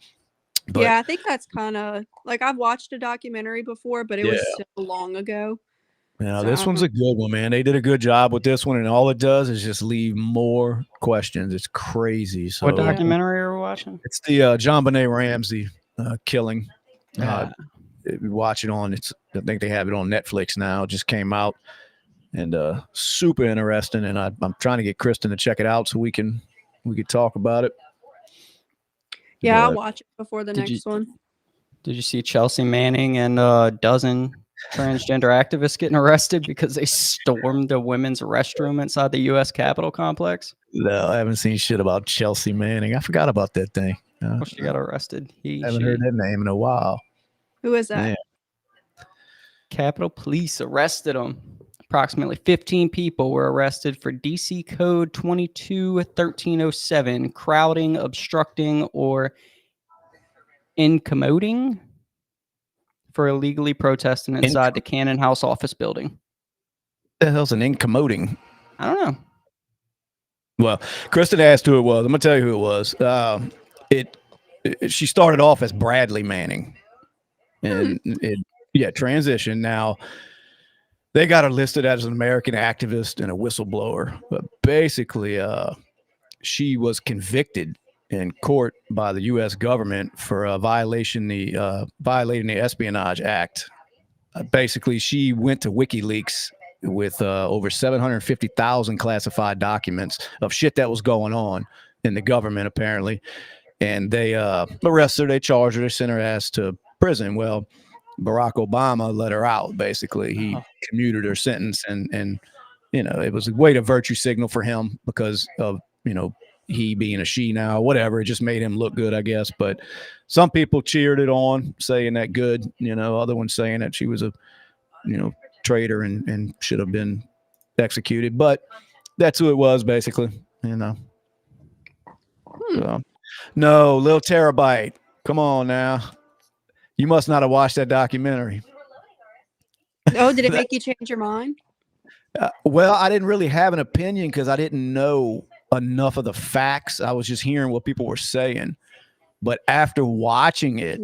But, yeah, I think that's kind of like I've watched a documentary before, but it was so long ago. This one's a good one, man. They did a good job with this one, and all it does is just leave more questions. It's crazy. So, what documentary are we watching? It's the John Benet Ramsey killing. Watch it on. I think they have it on Netflix now. It just came out, and super interesting. And I'm trying to get Kristen to check it out so we could talk about it. Yeah, I'll watch it before the next one. Did you see Chelsea Manning and a dozen transgender activists getting arrested because they stormed the women's restroom inside the U.S. Capitol complex? No, I haven't seen shit about Chelsea Manning. I forgot about that thing. She got arrested. I haven't heard that name in a while. Who is that? Man. Capitol Police arrested them. Approximately 15 people were arrested for DC Code 22-1307, crowding, obstructing, or incommoding for illegally protesting inside the Cannon House office building. What the hell's an incommoding? I don't know. Well, Kristen asked who it was. I'm gonna tell you who it was. She started off as Bradley Manning, and transition. Now they got her listed as an American activist and a whistleblower, but basically, she was convicted in court by the U.S. government for violating the Espionage Act. Basically, she went to WikiLeaks with over 750,000 classified documents of shit that was going on in the government, apparently. And they arrested her, they charged her, they sent her ass to prison. Well, Barack Obama let her out, basically. He commuted her sentence, and it was a way to virtue signal for him because of, he being a she now, whatever. It just made him look good, I guess. But some people cheered it on, saying that good, other ones saying that she was a, traitor and should have been executed. But that's who it was, basically, So, no, Lil Terabyte. Come on now. You must not have watched that documentary. Oh, did it make you change your mind? Well, I didn't really have an opinion because I didn't know enough of the facts. I was just hearing what people were saying. But after watching it,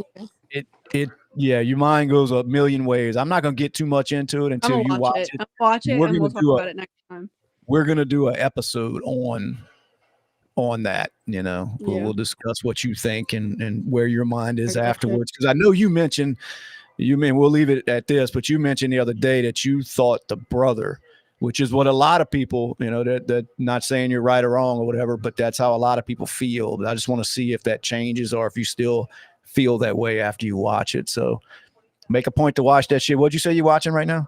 your mind goes a million ways. I'm not going to get too much into it until you watch it. I'll watch it, and we'll talk about it next time. We're going to do an episode on that. We'll discuss what you think and where your mind is afterwards. Because I know we'll leave it at this, but you mentioned the other day that you thought the brother, which is what a lot of people, that not saying you're right or wrong or whatever, but that's how a lot of people feel. But I just want to see if that changes or if you still feel that way after you watch it. So make a point to watch that shit. What'd you say you're watching right now?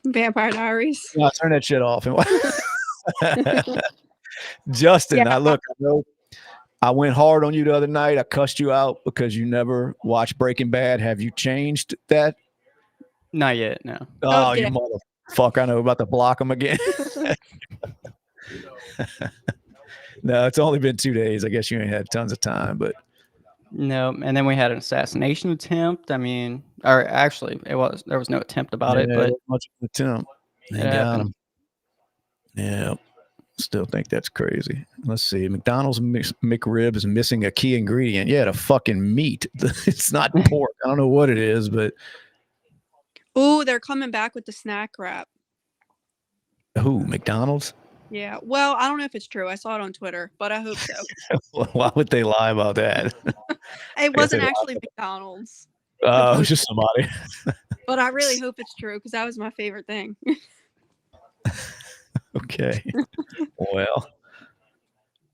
Vampire Diaries. No, turn that shit off. Justin, I know I went hard on you the other night. I cussed you out because you never watched Breaking Bad. Have you changed that? Not yet, no. Oh, get you it. motherfucker. I know about to block him again. No, it's only been 2 days. I guess you ain't had tons of time, but No, and then we had an assassination attempt. I mean, or actually, there was no attempt about it, but much of an attempt. They it got happened. him. Yeah, still think that's crazy. Let's see. McDonald's McRib is missing a key ingredient. Yeah, the fucking meat. It's not pork. I don't know what it is, but Ooh, they're coming back with the snack wrap. who? McDonald's? Yeah. Well, I don't know if it's true. I saw it on Twitter, but I hope so. Why would they lie about that? It wasn't actually McDonald's, Oh, it was just somebody. but I really hope it's true because that was my favorite thing. Okay. Well,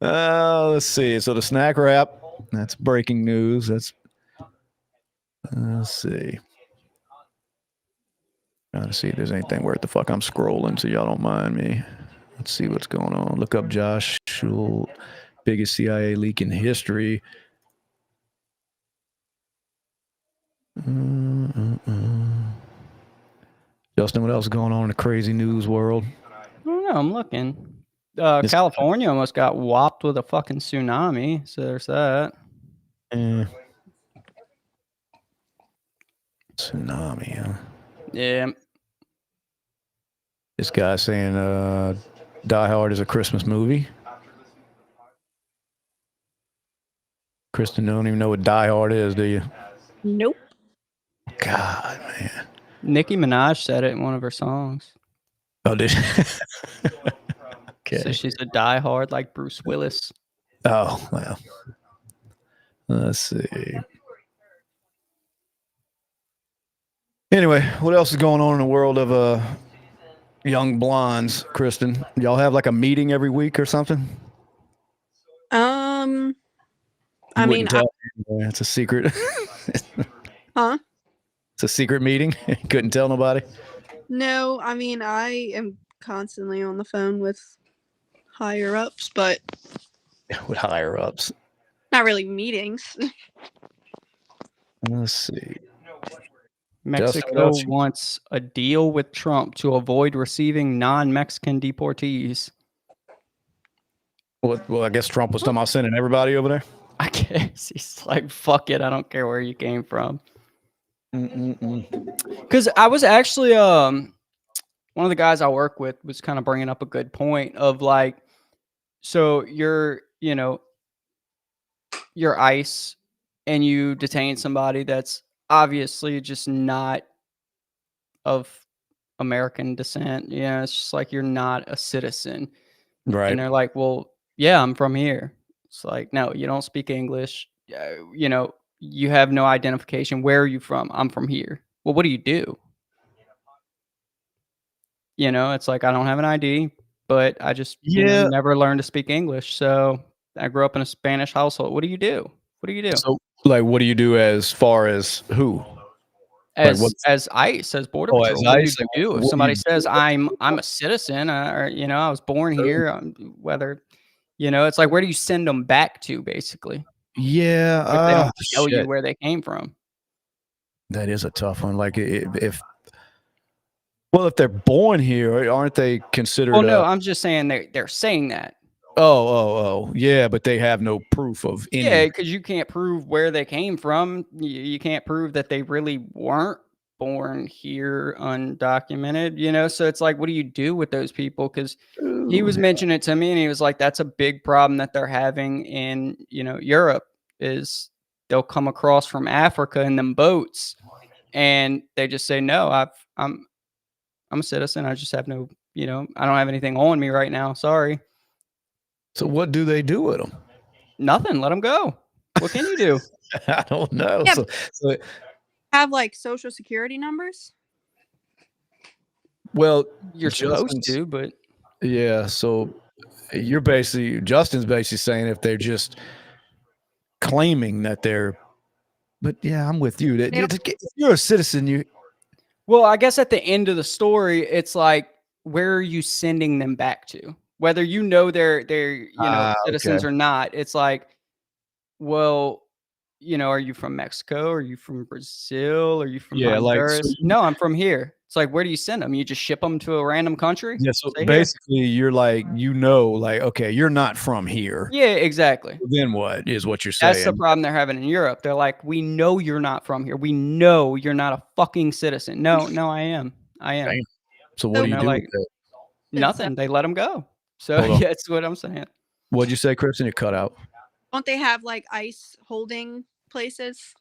let's see. So the snack wrap, that's breaking news. Let's see. Trying to see if there's anything worth the fuck. I'm scrolling, so y'all don't mind me. Let's see what's going on. Look up Josh Schul, biggest CIA leak in history. Justin, what else is going on in the crazy news world? I don't know. I'm looking. California almost got whopped with a fucking tsunami. So there's that. Tsunami, huh? Yeah. This guy saying Die Hard is a Christmas movie. Kristen, you don't even know what Die Hard is, do you? Nope. God, man. Nicki Minaj said it in one of her songs. Oh, did she? So Okay. she's a diehard like Bruce Willis. Oh, well. Let's see. Anyway, what else is going on in the world of young blondes, Kristen? Y'all have like a meeting every week or something? I You mean, wouldn't tell anyway. It's a secret. huh? It's a secret meeting. Couldn't tell nobody. No, I mean, I am constantly on the phone with higher ups, but With higher ups. not really meetings. Let's see. Mexico wants a deal with Trump to avoid receiving non-Mexican deportees. Well, I guess Trump was talking about sending everybody over there. I guess he's like, fuck it, I don't care where you came from. Because I was actually one of the guys I work with was kind of bringing up a good point of like, so you're ICE and you detain somebody that's obviously just not of American descent. Yeah, it's just like you're not a citizen. Right. And they're like, well, yeah, I'm from here. It's like, no, you don't speak English. You have no identification. Where are you from? I'm from here. Well, what do you do? It's like, I don't have an ID, but I just never learned to speak English. So I grew up in a Spanish household. What do you do? What do you do? So, like, what do you do as far as who? As ICE, as Border Patrol, as what do ICE, you do? If somebody says I'm a citizen, or I was born here, whether it's like, where do you send them back to, basically? Yeah, If they don't tell you where they came from. That is a tough one. Like, if they're born here, aren't they considered? Well, no, I'm just saying they're saying that. Oh, yeah, but they have no proof of any. Yeah, because you can't prove where they came from. You can't prove that they really weren't born here undocumented, so it's like, what do you do with those people? Because he was mentioning it to me and he was like, that's a big problem that they're having in Europe, is they'll come across from Africa in them boats and they just say, no, I'm a citizen, I just have no, I don't have anything on me right now, sorry. So what do they do with them? Nothing, let them go. What can you do? I don't know. Yeah, so have like social security numbers? Well, you're supposed to, but yeah. So Justin's basically saying if they're just claiming that they're, but yeah, I'm with you. If you're a citizen, well, I guess at the end of the story, it's like, where are you sending them back to? Whether they're citizens or not, it's like, well, are you from Mexico? Are you from Brazil? Are you from Yeah, like so. Honduras? No, I'm from here. It's like, where do you send them? You just ship them to a random country? Yeah, so Say here. basically, you're like, like, okay, you're not from here. Yeah, exactly. Then what is what you're That's the saying? problem they're having in Europe. They're like, we know you're not from here. We know you're not a fucking citizen. No, I am. Damn. So what So- do you they're do like, with that? nothing. They let them go. So Hold on. yeah, that's what I'm saying. What'd you say, Kristen? It cut out. Don't they have like ice holding places?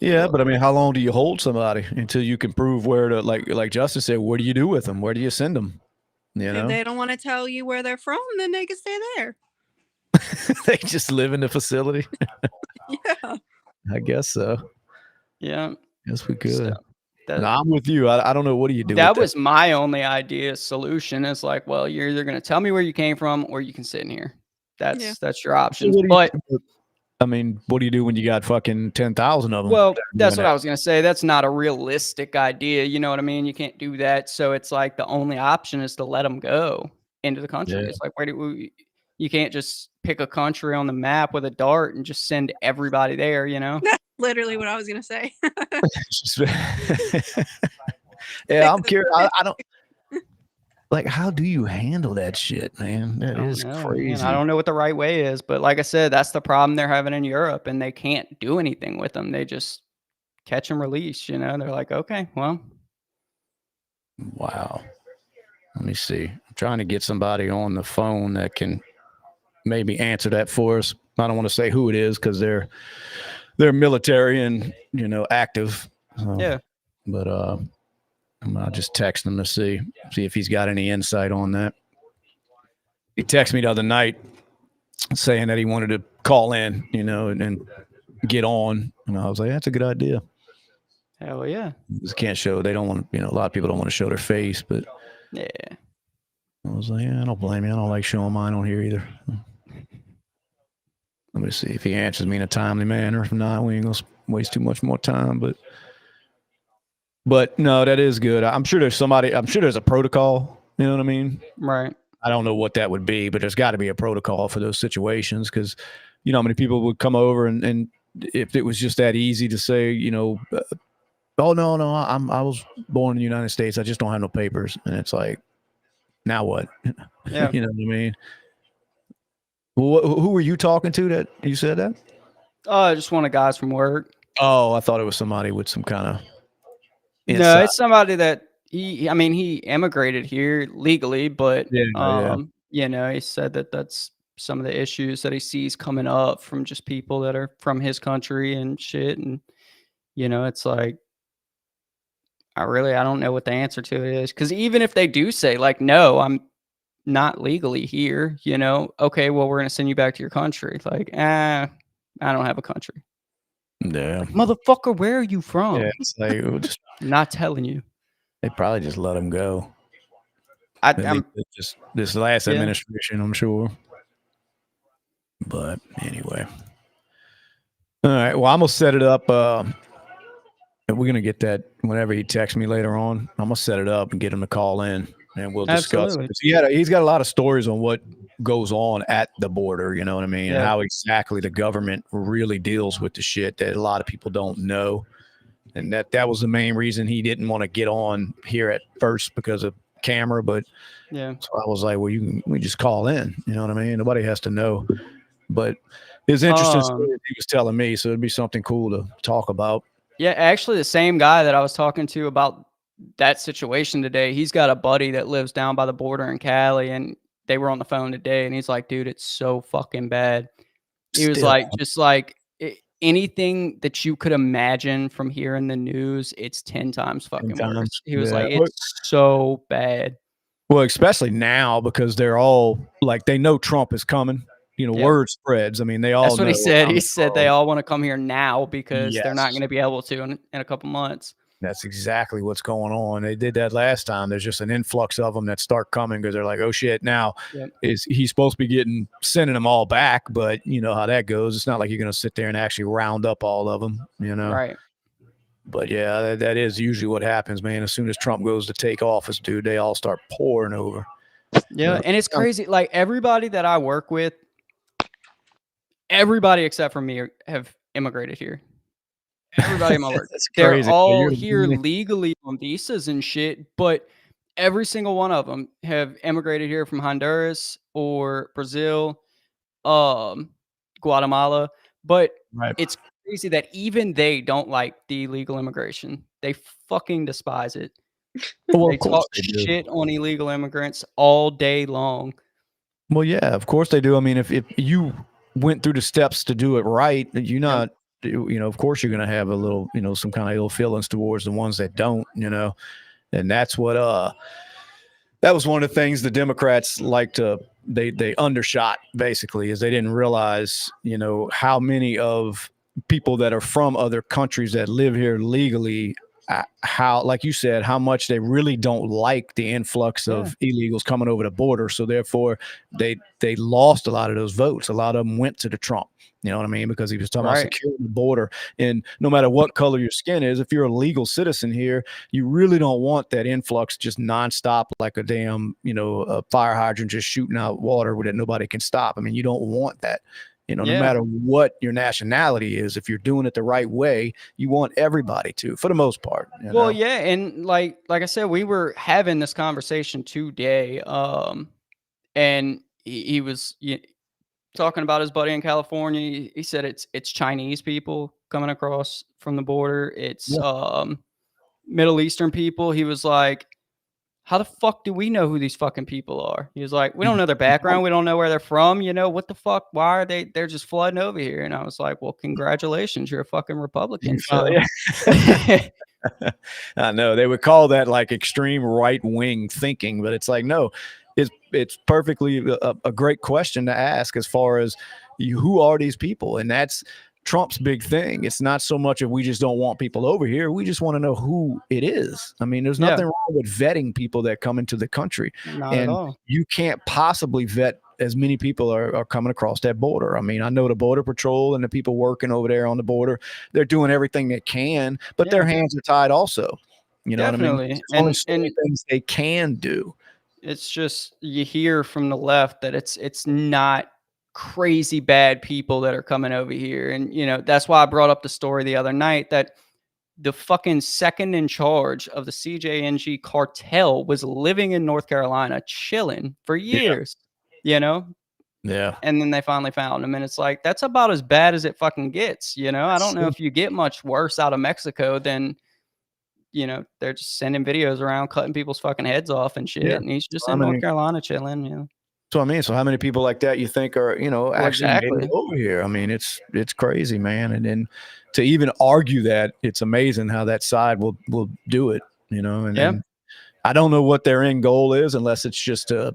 Yeah, but I mean, how long do you hold somebody until you can prove where to, like Justin said, what do you do with them? Where do you send them? You If know, they don't want to tell you where they're from, then they can stay there. they just live in the facility. Yeah. I guess so. Yeah. Yes, we could. So that, No, I'm with you. I don't know. What do you do? that with was my only solution. Is like, well, you're either going to tell me where you came from or you can sit in here. That's your options. But I mean, what do you do when you got fucking 10,000 of them? well, that's what I was going to say. That's not a realistic idea. You know what I mean? You can't do that. So it's like the only option is to let them go into the country. Yeah. It's like, you can't just pick a country on the map with a dart and just send everybody there, That's literally what I was going to say. Yeah, I'm curious. I don't like, how do you handle that shit, man? That is crazy. Man. I don't know what the right way is, but like I said, that's the problem they're having in Europe, and they can't do anything with them. They just catch and release. They're like, okay, well, wow. Let me see. I'm trying to get somebody on the phone that can maybe answer that for us. I don't want to say who it is because they're military and active. yeah. But I'll just text him to see if he's got any insight on that. He texted me the other night saying that he wanted to call in, and get on. And I was like, that's a good idea. Hell yeah. Just can't show. They don't want to. A lot of people don't want to show their face, but Yeah. I was like, yeah, I don't blame you. I don't like showing mine on here either. Let me see if he answers me in a timely manner. If not, we ain't gonna waste too much more time. But no, that is good. I'm sure there's somebody. I'm sure there's a protocol. You know what I mean? Right. I don't know what that would be, but there's got to be a protocol for those situations because, how many people would come over and if it was just that easy to say, oh no, I was born in the United States. I just don't have no papers, and it's like, now what? Yeah. You know what I mean? Who were you talking to that you said that? Just one of the guys from work. Oh, I thought it was somebody with some kind of No, insight. it's somebody that he immigrated here legally, but Yeah. he said that that's some of the issues that he sees coming up from just people that are from his country and shit. And it's like, I don't know what the answer to it is, because even if they do say like, no, I'm not legally here, okay, well, we're gonna send you back to your country. Like, I don't have a country. Yeah. Motherfucker, where are you from? Yeah, it's like, Not telling you. they probably just let him go. I'm Just this last Yeah. administration, I'm sure. But anyway. All right. Well, I'm gonna set it up. And we're gonna get that whenever he texts me later on. I'm gonna set it up and get him to call in, and we'll discuss. Absolutely. He's got a lot of stories on what goes on at the border. You know what I mean? And Yeah. how exactly the government really deals with the shit that a lot of people don't know. And that was the main reason he didn't want to get on here at first, because of camera. But Yeah. so I was like, well, we just call in. You know what I mean? Nobody has to know. But it's interesting story he was telling me, so it'd be something cool to talk about. Yeah, actually, the same guy that I was talking to about that situation today, he's got a buddy that lives down by the border in Cali, and they were on the phone today, and he's like, dude, it's so fucking bad. He was Still. like, just like anything that you could imagine from hearing the news, it's 10 times fucking worse. He was like, it's so bad. Well, especially now, because they're all like, they know Trump is coming. Word spreads. I mean, they all That's what know. he said. He said they all want to come here now because they're not Yes. going to be able to in a couple months. That's exactly what's going on. They did that last time. There's just an influx of them that start coming because they're like, oh shit, now he's supposed to be sending them all back, but you know how that goes. It's not like you're going to sit there and actually round up all of them, Right. But yeah, that is usually what happens, man. As soon as Trump goes to take office, dude, they all start pouring over. Yeah, and it's crazy. Like, everybody that I work with, everybody except for me have immigrated here. Everybody in my work. That's They're crazy. all You're here really- legally on visas and shit, but every single one of them have immigrated here from Honduras or Brazil, Guatemala. But right. it's crazy that even they don't like the illegal immigration. They fucking despise it. Well, They of course talk they do. shit on illegal immigrants all day long. Well, yeah, of course they do. I mean, if you went through the steps to do it right, you're not, of course you're going to have a little, some kind of ill feelings towards the ones that don't, and that's what, that was one of the things the Democrats like to, they undershot basically, is they didn't realize, how many of people that are from other countries that live here legally, how, like you said, how much they really don't like the influx of illegals coming over the border. So therefore they lost a lot of those votes. A lot of them went to the Trump, you know what I mean? Because he was talking about securing the border. And no matter what color your skin is, if you're a legal citizen here, you really don't want that influx just nonstop, like a damn, a fire hydrant just shooting out water that nobody can stop. I mean, you don't want that. No matter what your nationality is, if you're doing it the right way, you want everybody to, for the most part. Well, yeah, and like I said, we were having this conversation today, and he was talking about his buddy in California. He said it's Chinese people coming across from the border. It's Middle Eastern people. He was like, how the fuck do we know who these fucking people are? He was like, we don't know their background. We don't know where they're from. What the fuck? Why are they're just flooding over here? And I was like, well, congratulations. You're a fucking Republican. So I know they would call that like extreme right wing thinking, but it's like, no, it's perfectly a great question to ask as far as who are these people? And that's Trump's big thing. It's not so much if we just don't want people over here. We just want to know who it is. I mean, there's nothing wrong with vetting people that come into the country. Not at all. You can't possibly vet as many people are coming across that border. I mean, I know the Border Patrol and the people working over there on the border, they're doing everything they can, but their hands are tied also. You know what I mean? There's only so many things they can do. It's just, you hear from the left that it's not crazy bad people that are coming over here. And, that's why I brought up the story the other night that the fucking second in charge of the CJNG cartel was living in North Carolina, chilling for years, Yeah. And then they finally found him. And it's like, that's about as bad as it fucking gets. I don't know if you get much worse out of Mexico than, they're just sending videos around, cutting people's fucking heads off and shit. And he's just in North Carolina chilling, So I mean, so how many people like that you think are, actually made it over here? I mean, it's crazy, man. And then to even argue that, it's amazing how that side will do it, and then I don't know what their end goal is, unless it's just to,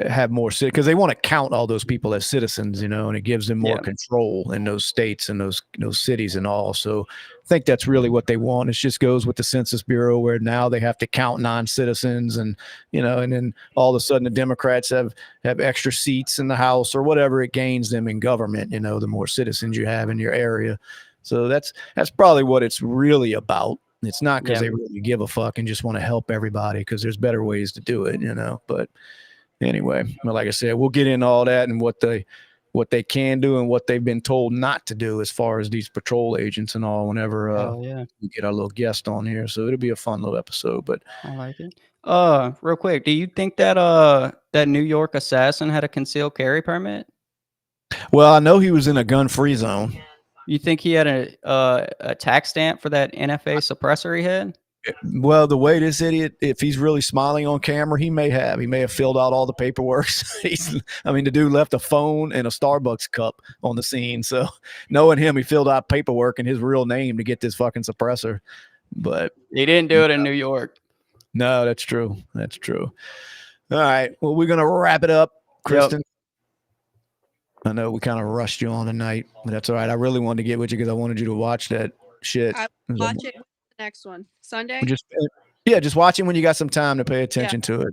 have more because they want to count all those people as citizens, and it gives them more control in those states and those cities and all. So I think that's really what they want. It just goes with the Census Bureau, where now they have to count non-citizens, and and then all of a sudden the Democrats have extra seats in the House or whatever it gains them in government. The more citizens you have in your area. So that's probably what it's really about. It's not because they really give a fuck and just want to help everybody, because there's better ways to do it, but anyway, well, like I said, we'll get into all that and what they can do and what they've been told not to do as far as these patrol agents and all whenever we get our little guest on here. So it'll be a fun little episode. But I like it. Real quick, do you think that that New York assassin had a concealed carry permit? Well, I know he was in a gun-free zone. You think he had a tax stamp for that NFA suppressor he had? Well, the way this idiot, if he's really smiling on camera, he may have filled out all the paperwork. The dude left a phone and a Starbucks cup on the scene. So knowing him, he filled out paperwork and his real name to get this fucking suppressor. But he didn't do it in New York. No, that's true. That's true. All right. Well, we're going to wrap it up, Kristen. I know we kind of rushed you on tonight, but that's all right. I really wanted to get with you because I wanted you to watch that shit. I watch it with the next one. Sunday? Just watch it when you got some time to pay attention to it.